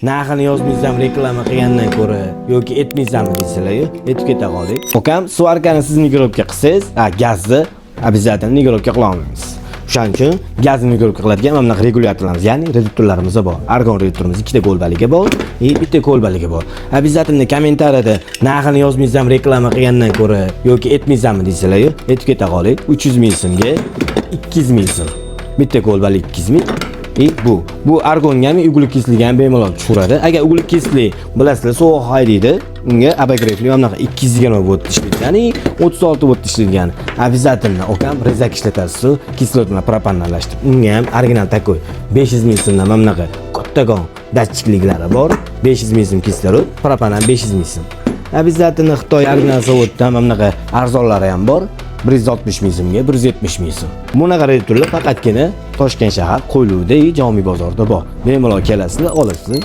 Narxini yozmaysam reklama qilgandan ko'ra yoki etmaysanmi deysizlar, etib keta qoldik. Okam, svarkani siz mikrovka qilsangiz, gazni обязательно mikrovka qila olmaysiz. Shuning uchun gazni mikrovka qiladigan mana bunaqa regulyatorlarimiz, ya'ni reduktorlarimiz bor. Argon reduktorimiz ikkita ko'lbaligi bor, bitta ko'lbaligi bor. Обязательно kommentariyada narxini yozmaysam reklama qilgandan ko'ra yoki etmaysanmi deysizlar, etib keta qoldik. 300 ming so'mga 200 ming so'm. Bitta ko'lbalik 200 ming. Bu argongami uglekisligi ham bemalol tushiradi. Agar uglekisligi bilasizlar sovuq haydaydi, unga abagretli ham bunaqa 220 volt ishlaydi. Ya'ni 36 volt ishlaydigan. Обязательно okam rezak ishlatasiz, kislorod bilan propan aralashtirib. Unga ham original takoy 500 ming so'mdan mana bunaqa kattagon datchikliklari bor. 500 ming so'm kislorod, propan ham 500 ming so'm. Обязательно Xitoy original zavoddan mana bunaqa arzonlari ham bor. 160 ming so'mga 170 ming so'm. Bunaqa reduktorlar faqatgina Toshkent shahar Qo'yliqda, Jomiy bozorida bor. Bemalol kelasizlar, olasizlar.